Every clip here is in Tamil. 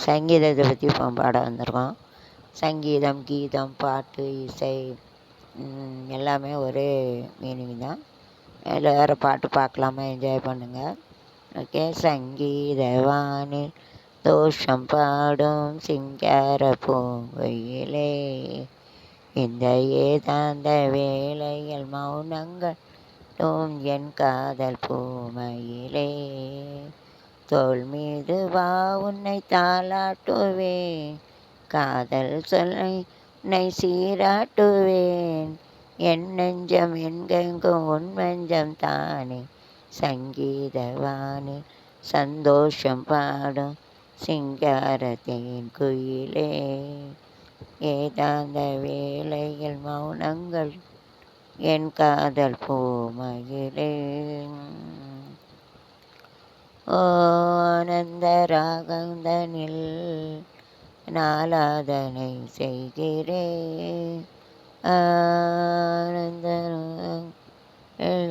சங்கீதத்தை பற்றி இப்போ பாட வந்திருக்கோம். சங்கீதம், கீதம், பாட்டு, இசை எல்லாமே ஒரே மீனிங் தான். அதில் வேறு பாட்டு பார்க்கலாமா, என்ஜாய் பண்ணுங்கள். ஓகே. சங்கீதவானில் தோஷம் பாடும் சிங்கார பூங்குயிலே, இந்த ஏதாந்த வேளையில் மௌனங்கள் என் காதல் பூமையிலே, தோள் மீது வா உன்னை தாலாட்டுவேன், காதல் சொல்லை உன்னை சீராட்டுவேன், என் நெஞ்சம் எங்கெங்கும் உன் மஞ்சம் தானே, சங்கீதவானே சந்தோஷம் பாடும் சிங்காரத்தின் குயிலே, ஏதாந்த வேளையில் மௌனங்கள் என் காதல் பூமையிலே. ஆனந்த ராகந்தனில் நாலாதனை செய்கிறேன், ஆனந்த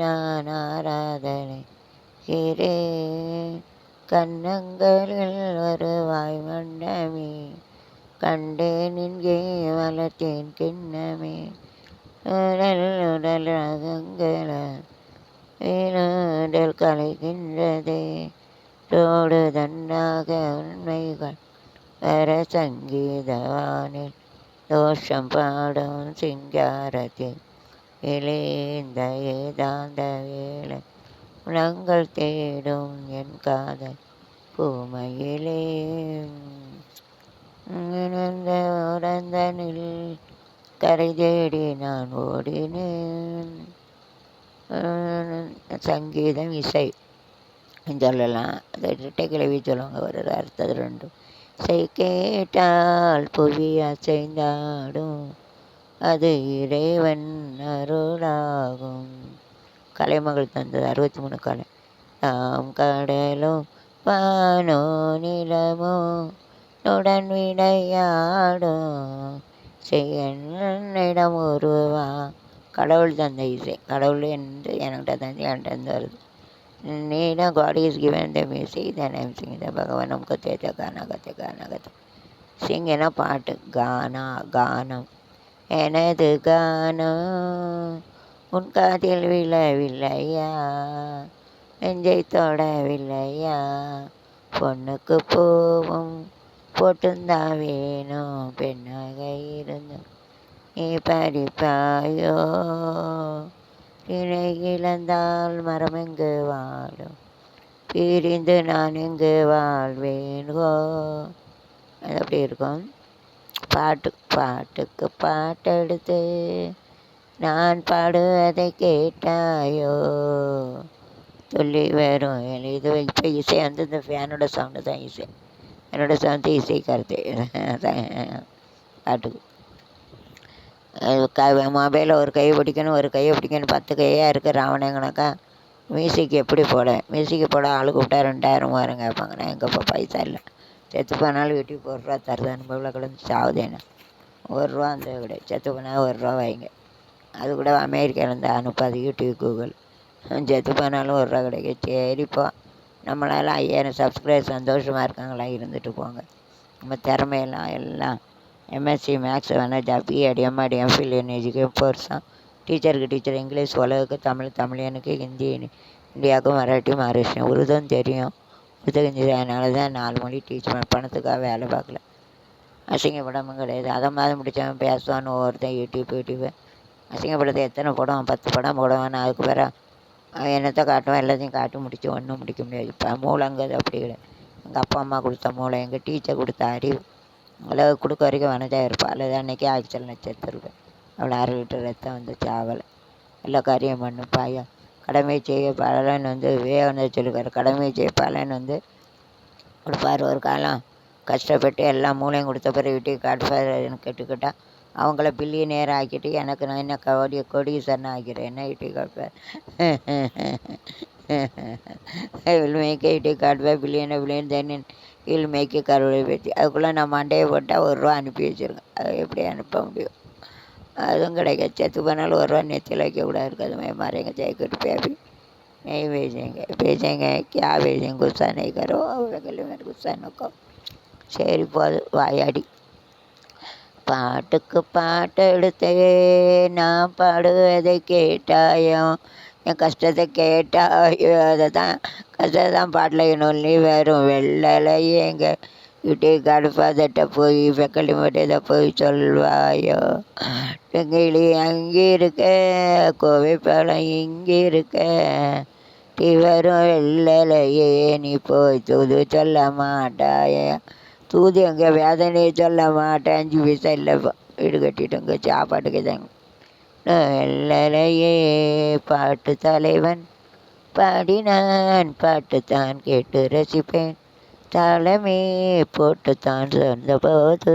நான் ஆராதனை செய்கிறேன், கன்னங்களில் வருவாய் மண்டமே, கண்டேன் இங்கே வளர்த்தேன் கிண்ணமே, உடல் உடல் ரகங்கள உடல் கலைகின்றதே, தோடு தண்டாக உண்மைகள் வர சங்கீதவானில் தோஷம் பாடும் சிங்காரத்தில் இளைந்த ஏதாந்த வேளை உலங்கள் தேடும் என் காதல் பூமையிலே, உறந்தனில் கரை தேடி நான் ஓடினேன். சங்கீதம், இசை சொல்லலாம். அதை இரட்டை கிளவி சொல்லுவாங்க, ஒரு அர்த்தது ரெண்டும். இசை கேட்டால் புவி அசைந்தாடும், அது இறைவன் அருளாகும். கலைமகள் தந்தது 63 கலை. தாம் கடலும் வானோ நிலமோ உடன் விளையாடும், என்னிடம் ஒருவா. கடவுள் தந்த இசை, கடவுள் என்று என்கிட்ட தந்து என்கிட்ட வருது. நீடம் God is given the music, then I am singing the பகவானம் கத்தேத்த கானா கத்தே கானா கத்த. சிங்கினா பாட்டு, கானா கானம், எனது கானம் உன் காதில் விழவில்லையா, நெஞ்சை தொடவில்லையா, பொண்ணுக்கு பூவும் போட்டுந்தான் வேணும், பெண்ணாக இருந்தும் நீ படிப்பாயோ, இணை இழந்தால் மரம் எங்கு வாழும், பிரிந்து நான் எங்கு வாழ்வேன்கோ. அது அப்படி இருக்கும். பாட்டுக்கு பாட்டெடுத்து நான் பாடுவதை கேட்டாயோ, சொல்லி வரும் இது. இப்போ இசை வந்து இந்த ஃபேனோட சவுண்டு தான் இசை, என்னோட சவுண்டு இசை கருத்து. பாட்டுக்கு மொபைலில் ஒரு கை பிடிக்கணும், ஒரு கையை பிடிக்கணும், 10 கையாக இருக்குது ராவணங்கனாக்கா. மியூசிக் எப்படி போட, மியூசிக்கு போட ஆள் கூப்பிட்டா 2000 3000 கேட்பாங்க. நான் எங்கேப்பா பைசா இல்லை, செத்து போனாலும் யூடியூப் 1 ரூபா தருது, அனுபவில் கிடந்து சாவுதேன்னு 1 ரூபா அந்த கிடையாது, செத்து போனால் 1 ரூபா வைங்க. அது கூட அமெரிக்காவிலேருந்து அனுப்பாது யூடியூப், கூகுள். செத்து போனாலும் 1 ரூபா கிடைக்கும். சரிப்போ, நம்மளால் 5000 சப்ஸ்கிரைபர் சந்தோஷமாக இருக்காங்களா, இருந்துட்டு போங்க. நம்ம திறமையெல்லாம் எல்லாம் எம்எஸ்சி மேக்ஸ் வேணால் பிஎட் எம்எட் எம்ஃபில் எஜுகேஷன் கோர்ஸாக, டீச்சருக்கு டீச்சர் இங்கிலீஷ், உலகுக்கு தமிழ், தமிழியனுக்கு ஹிந்தி, இந்தியாவுக்கு மராட்டி, மகாராஷ்டிரம், உருதும் தெரியும், உருது ஹிந்தி. அதனால தான் 4 மொழி டீச் பண்ண, பணத்துக்காக வேலை பார்க்கல. அசிங்கப்படமும் கிடையாது. அதை மாதிரி முடித்தவன் பேசுவான்னு ஒவ்வொருத்தன் யூடியூப்பு அசிங்கப்படத்தை எத்தனை படம், 10 படம் போடுவான். அதுக்கு பிறகு அவன் என்னத்தை காட்டுவான், எல்லாத்தையும் காட்டி முடிச்சு ஒன்றும் முடிக்க முடியாது. இப்போ மூளைங்கிறது அப்படி கிடையாது. எங்கள் அப்பா அம்மா கொடுத்த மூளை, எங்கள் டீச்சர் கொடுத்த அறிவு, அளவு கொடுக்க வரைக்கும் வனஜாக இருப்பாள். அல்லது அன்றைக்கி ஆக்சிடென்ட் நட்சத்திருப்பேன். அவளை 1/2 லிட்டர் ரத்தம் வந்து சாவலை. எல்லா காரியம் பண்ணுப்பாயா. கடமை செய்ய பலன் வந்து விவேகானந்தர் சொல்லியிருக்காரு. கடமை செய்ய பலன் வந்து கொடுப்பார். ஒரு காலம் கஷ்டப்பட்டு எல்லா மூளையும் கொடுத்த பிறகு வீட்டுக்கு காட்டுப்பாருன்னு கேட்டுக்கிட்டால் அவங்கள பில்லியனேர் ஆக்கிட்டு எனக்கு நான் என்ன கோடீஸ்வரன் ஆக்கிறேன், என்ன வீட்டுக்கு காட்டுப்பார். வில் மேக் வீட்டுக்கு காட்டுப்பார் பில்லியன் தென் வில் மேய்க்கு கருவறை பேச்சு. அதுக்குள்ளே நான் மண்டையை போட்டால் 1 ரூபா அனுப்பி வச்சுருக்கேன். அது எப்படி அனுப்ப முடியும்? அதுவும் கிடைக்காது. செத்து போனாலும் 1 ரூபா நெத்தியில் வைக்கக்கூடாது இருக்குது. मैं मारेंगे जैकेट पे अभी नहीं भेजेंगे क्या भेजेंगे, गुस्सा नहीं करो, अगले में गुस्सा न करो. சரி போதும் வாயாடி. பாட்டுக்கு பாட்டு எடுத்தே நான் பாடுவதை கேட்டாயோ, என் கஷ்டத்தை கேட்டாயோ, அதை தான் கஷ்டத்தை தான் பாட்டில் சொல்லி வரும். வெள்ளலையேங்க வீட்டு கடுப்பாதட்ட போய் வெக்கலி மட்டும் போய் சொல்வாயோ, வெங்கிலி அங்கே இருக்க கோவை பழம் இங்கே இருக்க, டீ வரும் வெள்ளலையே நீ போய் தூது சொல்ல மாட்டாய. தூது எங்கே வேதனையை சொல்ல மாட்டேன், 5 பைசா இல்லை, வீடு கட்டிட்டுங்க சாப்பாட்டுக்கு தாங்க. வெள்ளலையே பாட்டு தலைவன் பாடினான் பாட்டுத்தான் கேட்டு ரசிப்பேன், தாளமே போட்டுத்தான் சொன்னபோது